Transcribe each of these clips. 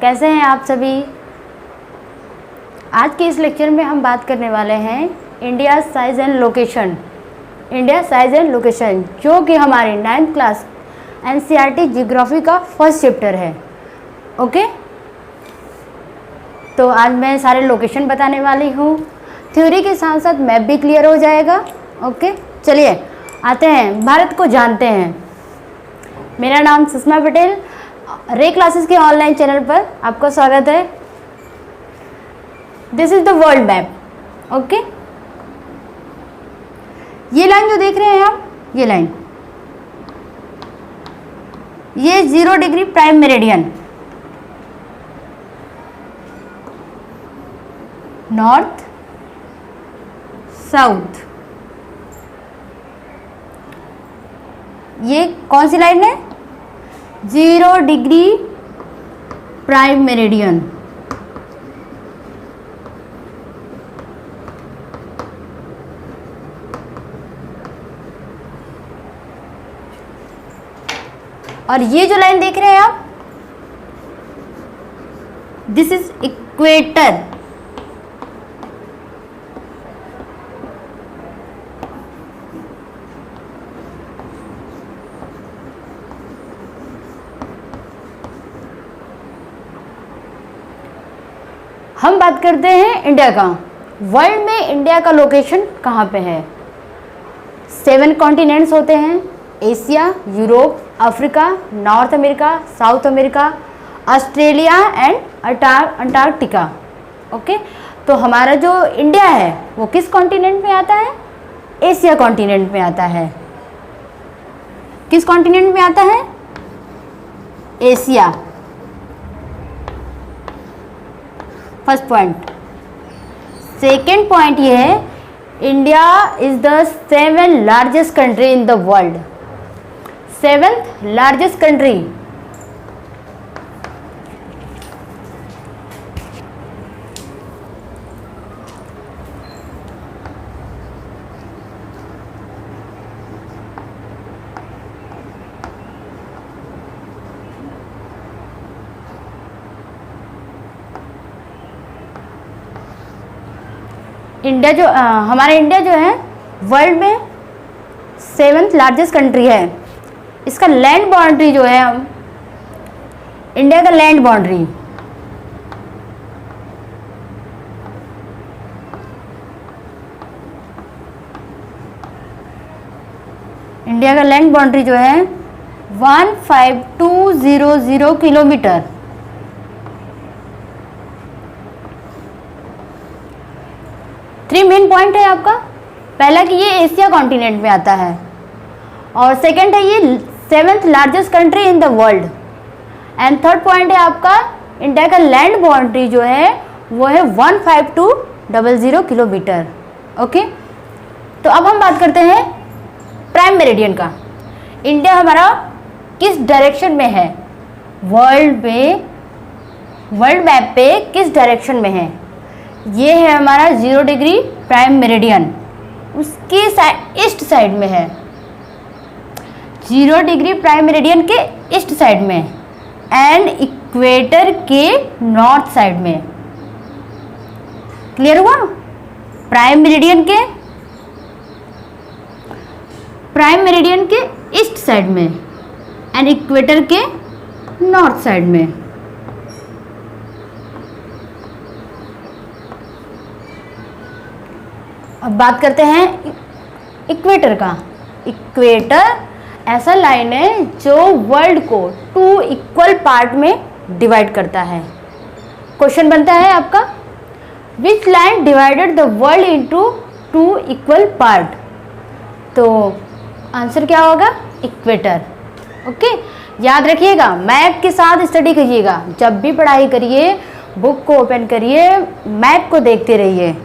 कैसे हैं आप सभी। आज के इस लेक्चर में हम बात करने वाले हैं India size and location. India size and location जो कि हमारे 9th क्लास एनसीईआरटी जियोग्राफी का फर्स्ट चैप्टर है। ओके, तो आज मैं सारे लोकेशन बताने वाली हूँ। थ्योरी के साथ साथ मैप भी क्लियर हो जाएगा। ओके, चलिए आते हैं, भारत को जानते हैं। मेरा नाम सुषमा पटेल, रे क्लासेस के ऑनलाइन चैनल पर आपका स्वागत है। This is the world map. Okay, ये लाइन जो देख रहे हैं आप, ये लाइन, ये 0 degree prime meridian, north south, ये कौन सी लाइन है? 0 डिग्री प्राइम मेरिडियन। और ये जो लाइन देख रहे हैं आप, दिस इज इक्वेटर। हम बात करते हैं इंडिया का। वर्ल्ड में इंडिया का लोकेशन कहाँ पे है? 7 कॉन्टिनेंट्स होते हैं, Asia, Europe, Africa, north America, south America, Australia and Antarctica. Okay, तो हमारा जो इंडिया है वो किस कॉन्टिनेंट में आता है? एशिया कॉन्टिनेंट में आता है। किस कॉन्टिनेंट में आता है? Asia. First point. Second point ये है, India is the 7th largest country in the world. 7th largest country. India जो हमारा इंडिया जो है वर्ल्ड में 7th लार्जेस्ट कंट्री है। इसका लैंड बाउंड्री जो है, हम इंडिया का लैंड बाउंड्री, इंडिया का लैंड बाउंड्री जो है 15200 किलोमीटर। थ्री मेन पॉइंट है आपका। पहला कि ये एशिया कॉन्टिनेंट में आता है, और सेकंड है ये 7th largest country in the world, and third point है आपका इंडिया का लैंड बाउंड्री जो है वो है 15200 किलोमीटर। ओके, तो अब हम बात करते हैं प्राइम मेरिडियन का। इंडिया हमारा किस डायरेक्शन में है वर्ल्ड मैप पे, किस डायरेक्शन में है? ये है हमारा 0 डिग्री प्राइम मेरिडियन, उसके ईस्ट साइड में है। 0 डिग्री प्राइम मेरिडियन के ईस्ट साइड में, एंड इक्वेटर के नॉर्थ साइड में। क्लियर हुआ? प्राइम मेरिडियन के ईस्ट साइड में एंड इक्वेटर के नॉर्थ साइड में। अब बात करते हैं इक्वेटर का। इक्वेटर ऐसा लाइन है जो वर्ल्ड को 2 इक्वल पार्ट में डिवाइड करता है। क्वेश्चन बनता है आपका, which line divided the world into 2 equal part? तो आंसर क्या होगा? इक्वेटर। ओके, याद रखिएगा, मैप के साथ स्टडी करिएगा। जब भी पढ़ाई करिए, बुक को ओपन करिए, मैप को देखते रहिए।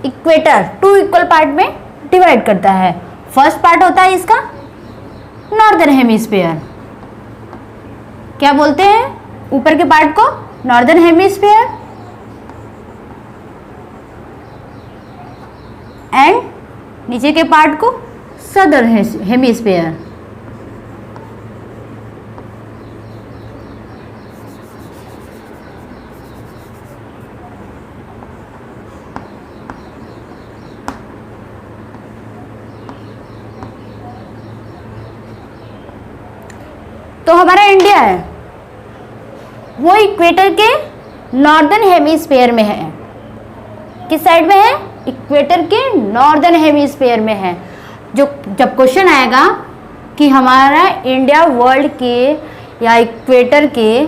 इक्वेटर 2 इक्वल पार्ट में डिवाइड करता है। फर्स्ट पार्ट होता है इसका नॉर्दर्न हेमिस्फीयर। क्या बोलते हैं ऊपर के पार्ट को? Northern hemisphere. एंड नीचे के पार्ट को सदर्न हेमिस्फीयर। है वो इक्वेटर के नॉर्दर्न हेमिस्फीयर में है। किस साइड में है? इक्वेटर के नॉर्दर्न हेमिस्फीयर में है। जो जब क्वेश्चन आएगा कि हमारा इंडिया वर्ल्ड के या इक्वेटर के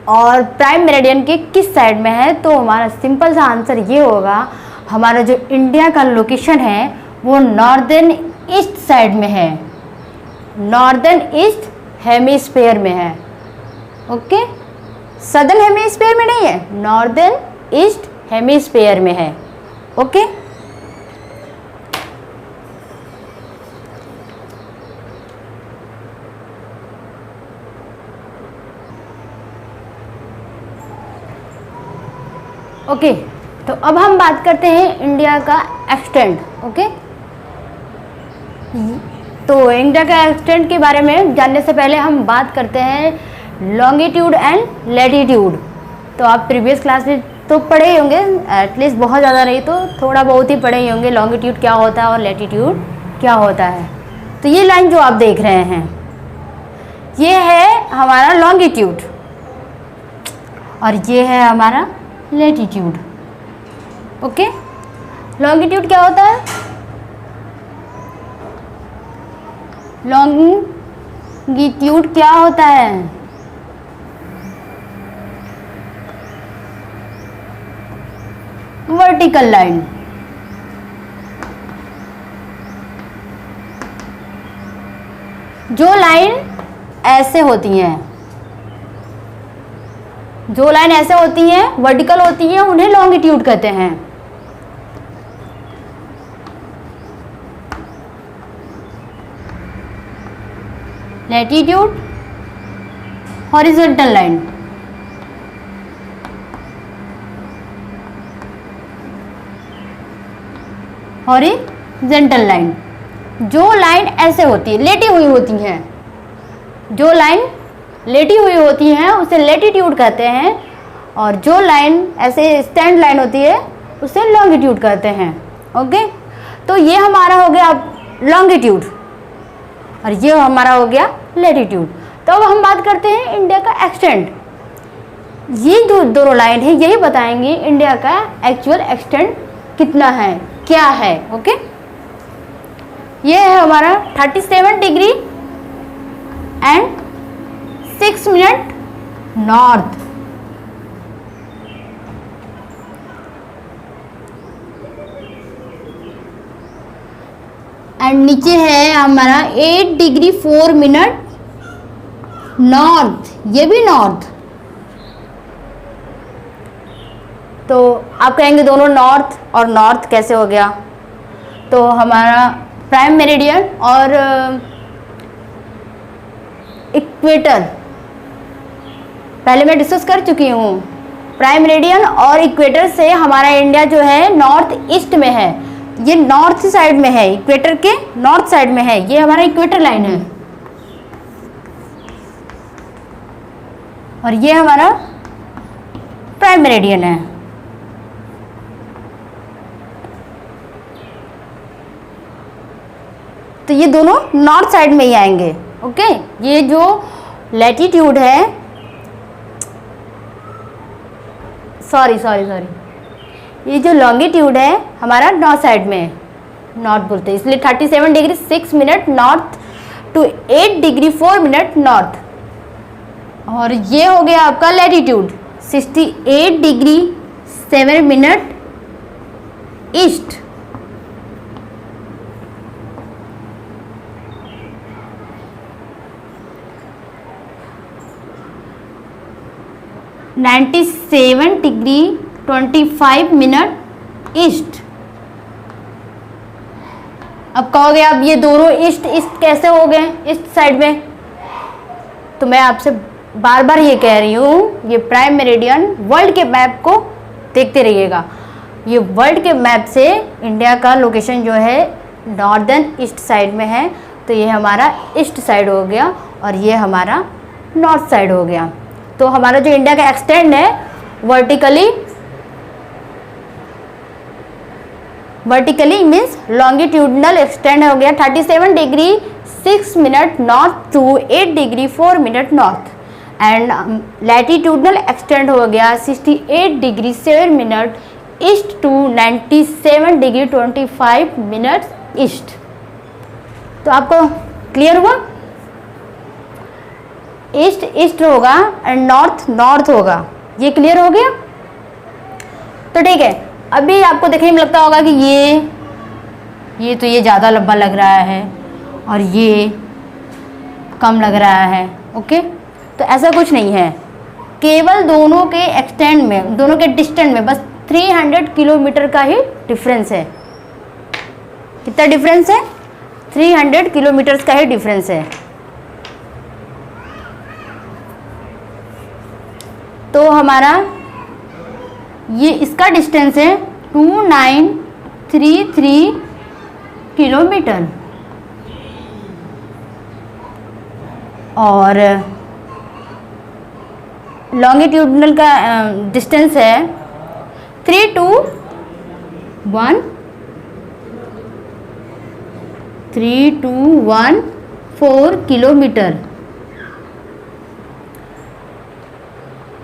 और प्राइम मेरिडियन के किस साइड में है, तो हमारा सिंपल सा आंसर ये होगा, हमारा जो इंडिया का लोकेशन है वो नॉर्दर्न ईस्ट साइड में है, नॉर्दर्न ईस्ट हेमिस्फीयर में है। ओके, सदर्न हेमिस्फीयर में नहीं है, नॉर्दर्न ईस्ट हेमिस्फीयर में है। ओके, ओके तो अब हम बात करते हैं इंडिया का एक्सटेंट। ओके, तो इंडिया का एक्सटेंट के बारे में जानने से पहले हम बात करते हैं लॉन्गिट्यूड एंड लैटिट्यूड। तो आप प्रीवियस क्लास में तो पढ़े ही होंगे, एटलीस्ट बहुत ज़्यादा नहीं तो थोड़ा बहुत ही पढ़े ही होंगे लॉन्गिट्यूड क्या होता है और लैटिट्यूड क्या होता है। तो ये लाइन जो आप देख रहे हैं ये है हमारा लॉन्गिट्यूड और ये है हमारा लैटिट्यूड। ओके, लॉन्गिट्यूड क्या होता है? लॉन्गिट्यूड क्या होता है? Vertical line. जो लाइन ऐसे होती हैं, जो लाइन ऐसे होती हैं वर्टिकल होती हैं, उन्हें लॉन्गिट्यूड कहते हैं। Latitude horizontal line. Horizontal line, जो लाइन ऐसे होती है, लेटी हुई होती हैं, जो लाइन लेटी हुई होती हैं उसे लैटिट्यूड कहते हैं, और जो लाइन ऐसे स्टैंड लाइन होती है उसे लॉन्गिट्यूड कहते हैं। ओके, तो ये हमारा हो गया लॉन्गिट्यूड और ये हमारा हो गया लैटिट्यूड। तो अब हम बात करते हैं इंडिया का एक्सटेंट। ये जो दोनों लाइन है यही बताएंगे इंडिया का एक्चुअल एक्सटेंट कितना है, क्या है। ओके, ये है हमारा 37 degree and 6 minute north. And नीचे है हमारा 8 डिग्री 4 मिनट नॉर्थ, ये भी नॉर्थ। तो आप कहेंगे दोनों नॉर्थ और नॉर्थ कैसे हो गया? तो हमारा प्राइम मेरिडियन और इक्वेटर पहले मैं डिस्कस कर चुकी हूँ। प्राइम मेरिडियन और इक्वेटर से हमारा इंडिया जो है नॉर्थ ईस्ट में है, ये नॉर्थ साइड में है, इक्वेटर के नॉर्थ साइड में है, ये हमारा इक्वेटर लाइन है। और ये हमारा प्राइम मेरिडियन है। तो ये दोनों नॉर्थ साइड में ही आएंगे। ओके, ये जो लैटिट्यूड है, सॉरी, ये जो लॉन्गिट्यूड है हमारा नॉर्थ साइड में है, नॉर्थ बोलते हैं, इसलिए 37 degree 6 minute north to 8 degree 4 minute north. और ये हो गया आपका latitude 68 degree 7 minute east. Ninety 7 degree 25 minute east. अब कहोगे अब ये दोनों ईस्ट ईस्ट कैसे हो गए ईस्ट साइड में? तो मैं आपसे बार बार ये कह रही हूँ, ये प्राइम मेरिडियन वर्ल्ड के मैप को देखते रहिएगा। ये वर्ल्ड के मैप से इंडिया का लोकेशन जो है नॉर्दर्न ईस्ट साइड में है, तो ये हमारा ईस्ट साइड हो गया और ये हमारा नॉर्थ साइड हो गया। तो हमारा जो इंडिया का एक्सटेंड है वर्टिकली मीन्स लॉन्गिट्यूडनल एक्सटेंड हो गया 37 degree 6 minute north to 8 degree 4 minute north and latitudinal extend हो गया 68 degree 7 minute east to 97 degree 25 minute east. तो आपको क्लियर हुआ? ईस्ट ईस्ट होगा एंड नॉर्थ नॉर्थ होगा, ये क्लियर हो गया? तो ठीक है, अभी आपको देखने में लगता होगा कि ये तो ये ज़्यादा लंबा लग रहा है और ये कम लग रहा है। ओके, तो ऐसा कुछ नहीं है, केवल दोनों के एक्सटेंड में, दोनों के डिस्टेंस में बस 300 किलोमीटर का ही डिफरेंस है। कितना डिफरेंस है? 300 किलोमीटर्स का ही डिफरेंस है। तो हमारा ये इसका डिस्टेंस है 2933 किलोमीटर और लॉन्गिट्यूडनल का डिस्टेंस है 3214 किलोमीटर।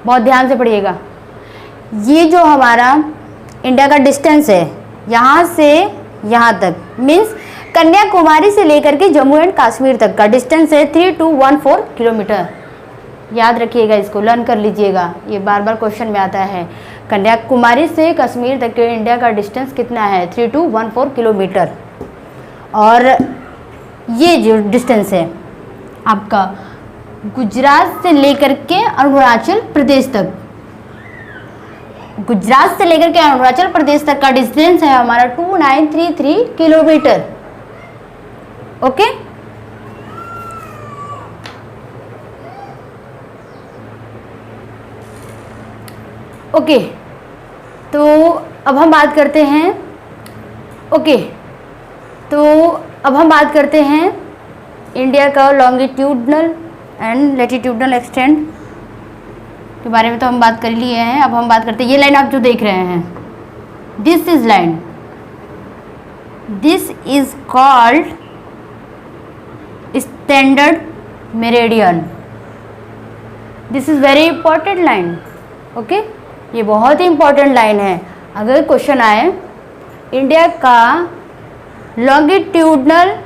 बहुत ध्यान से पढ़िएगा, ये जो हमारा इंडिया का डिस्टेंस है यहाँ से यहाँ तक, मीन्स कन्याकुमारी से लेकर के जम्मू एंड कश्मीर तक का डिस्टेंस है 3214 किलोमीटर। याद रखिएगा, इसको लर्न कर लीजिएगा, ये बार बार क्वेश्चन में आता है। कन्याकुमारी से कश्मीर तक के इंडिया का डिस्टेंस कितना है? 3214 किलोमीटर। और ये जो डिस्टेंस है आपका गुजरात से लेकर के अरुणाचल प्रदेश तक, गुजरात से लेकर के अरुणाचल प्रदेश तक का डिस्टेंस है हमारा 2933 किलोमीटर। ओके, ओके, तो अब हम बात करते हैं, ओके, तो अब हम बात करते हैं इंडिया का लॉन्गिट्यूडनल एंड लैटिट्यूडनल एक्सटेंड के बारे में। तो हम बात कर लिए हैं, अब हम बात करते हैं, ये लाइन आप जो देख रहे हैं, this is line, this is called standard meridian. This is very important line. Okay, ये बहुत ही इंपॉर्टेंट लाइन है। अगर क्वेश्चन आए इंडिया का लॉन्गिट्यूडनल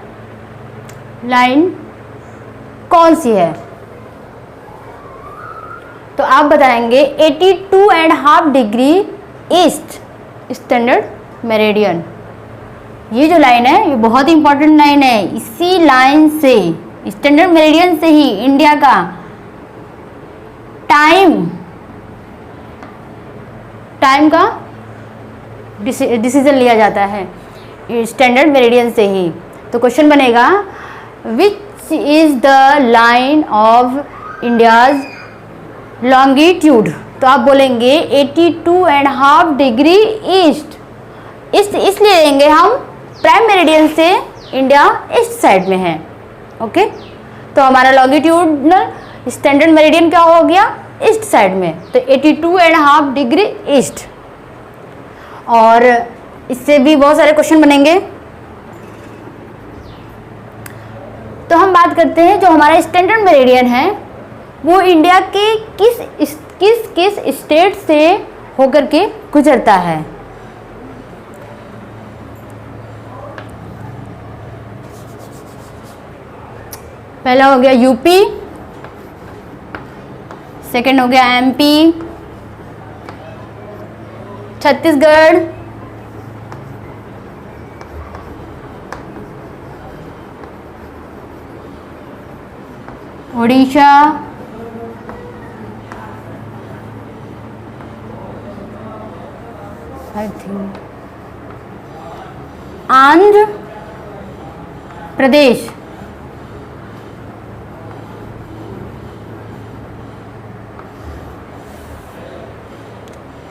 लाइन कौन सी है, तो आप बताएंगे 82.5 डिग्री ईस्ट स्टैंडर्ड मेरिडियन। ये जो लाइन है ये बहुत ही इंपॉर्टेंट लाइन है। इसी लाइन से, स्टैंडर्ड मेरिडियन से ही इंडिया का टाइम का डिसीजन लिया जाता है, स्टैंडर्ड मेरिडियन से ही। तो क्वेश्चन बनेगा which is the line of India's longitude. तो आप बोलेंगे 82.5 डिग्री ईस्ट। इसलिए लेंगे हम प्राइम मेरिडियन से इंडिया ईस्ट साइड में है। ओके, तो हमारा लॉन्गिट्यूडनल स्टैंडर्ड मेरिडियन क्या हो गया? ईस्ट साइड में, तो 82.5 डिग्री ईस्ट। और इससे भी बहुत सारे क्वेश्चन बनेंगे। तो हम बात करते हैं जो हमारा स्टैंडर्ड मेरिडियन है वो इंडिया के किस स्टेट से होकर के गुजरता है। पहला हो गया यूपी, सेकंड हो गया MP, Chhattisgarh, Orissa, Andhra Pradesh,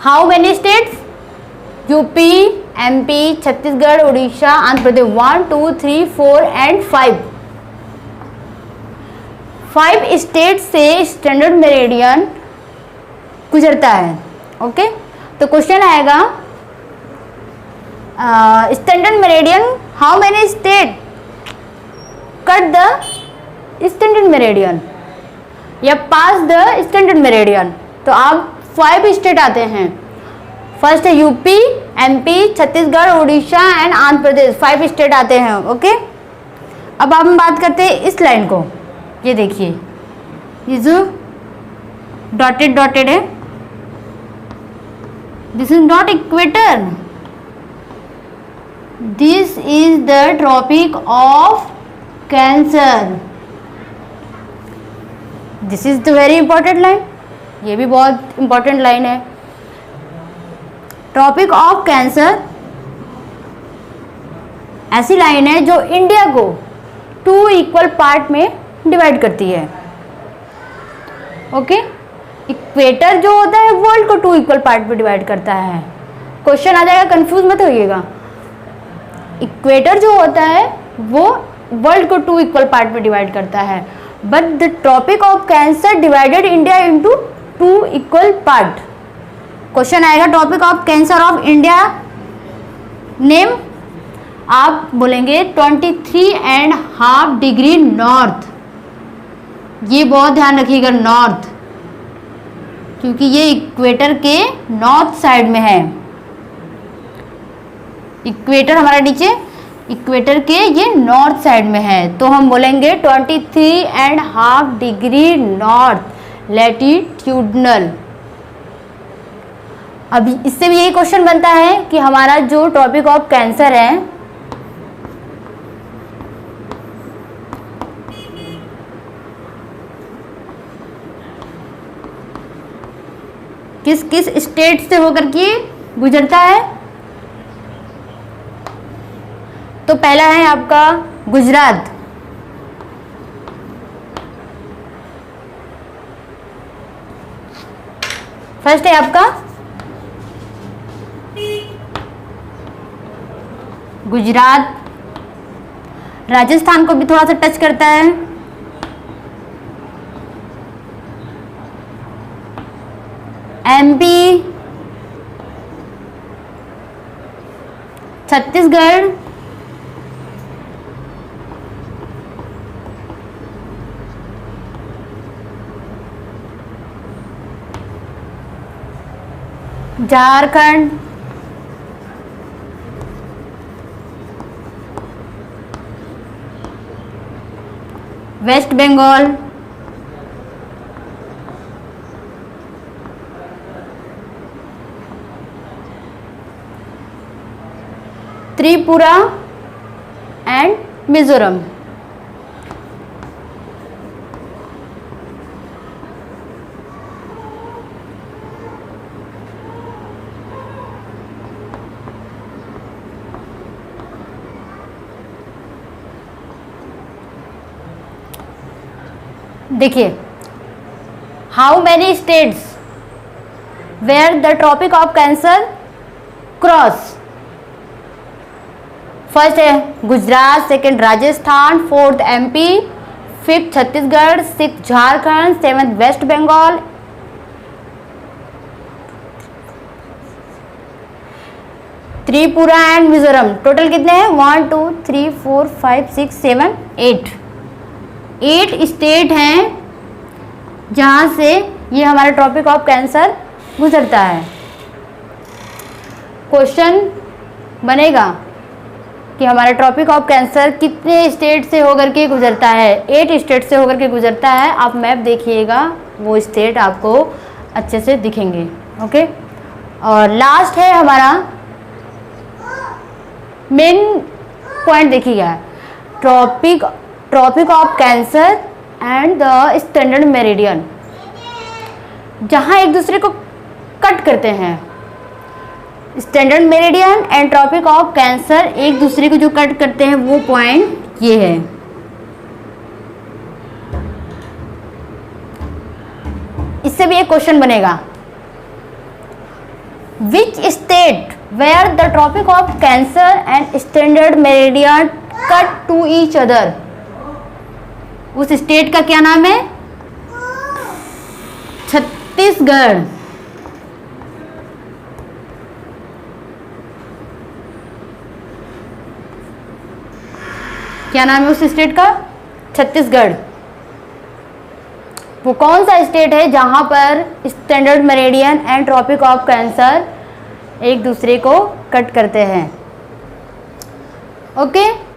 how many states? UP, MP, Chhattisgarh, Orissa, Andhra Pradesh. 1 2 3 4 and 5 state से स्टैंडर्ड मेरिडियन गुजरता है। ओके, तो क्वेश्चन आएगा standard meridian how many state cut the standard meridian या पास द स्टैंडर्ड मेरिडियन। तो आप 5 स्टेट आते हैं। फर्स्ट है UP, MP, Chhattisgarh, Orissa and Andhra Pradesh. 5 state आते हैं। ओके, अब हम बात करते हैं इस लाइन को। ये देखिए, ये जो डॉटेड डॉटेड है, this is not equator, this is the tropic of cancer. This is the very important line, ये भी बहुत इंपॉर्टेंट लाइन है। ट्रॉपिक ऑफ कैंसर ऐसी लाइन है जो इंडिया को 2 इक्वल पार्ट में डिवाइड करती है। ओके, इक्वेटर जो होता है वर्ल्ड को 2 इक्वल पार्ट में डिवाइड करता है। क्वेश्चन आ जाएगा, कंफ्यूज मत होइएगा। इक्वेटर जो होता है वो वर्ल्ड को 2 इक्वल पार्ट में डिवाइड करता है, but the tropic of cancer divided India into 2 equal part. Question आएगा, topic of cancer of India name, आप बोलेंगे 23.5 डिग्री नॉर्थ। ये बहुत ध्यान रखिएगा, नॉर्थ, क्योंकि ये इक्वेटर के नॉर्थ साइड में है। इक्वेटर हमारा नीचे, इक्वेटर के ये नॉर्थ साइड में है, तो हम बोलेंगे 23.5 डिग्री नॉर्थ लैटिट्यूडनल। अब इससे भी यही क्वेश्चन बनता है कि हमारा जो टॉपिक ऑफ कैंसर है किस किस स्टेट से होकर के गुजरता है। तो पहला है आपका गुजरात, फर्स्ट है आपका गुजरात। राजस्थान को भी थोड़ा सा टच करता है, MP, Chhattisgarh, Jharkhand, West Bengal, Tripura and Mizoram. देखिए, how many states where the tropic of cancer cross. First है Gujarat, second Rajasthan, fourth MP, fifth Chhattisgarh, six Jharkhand, seventh West Bengal, Tripura and Mizoram. Total कितने हैं? 1 2 3 4 5 6 7 8 स्टेट हैं जहां से ये हमारा ट्रॉपिक ऑफ कैंसर गुजरता है। क्वेश्चन बनेगा कि हमारा ट्रॉपिक ऑफ कैंसर कितने स्टेट से होकर के गुजरता है? 8 स्टेट से होकर के गुजरता है। आप मैप देखिएगा, वो स्टेट आपको अच्छे से दिखेंगे। ओके, और लास्ट है हमारा मेन पॉइंट, देखिएगा tropic of cancer and the standard meridian, जहां एक दूसरे को कट करते हैं। Standard meridian and tropic of cancer एक दूसरे को जो कट करते हैं वो पॉइंट ये है। इससे भी एक क्वेश्चन बनेगा, which state where the tropic of cancer and standard meridian cut to each other. उस स्टेट का क्या नाम है? छत्तीसगढ़। क्या नाम है उस स्टेट का? छत्तीसगढ़। वो कौन सा स्टेट है जहां पर standard meridian and tropic of cancer एक दूसरे को कट करते हैं? ओके।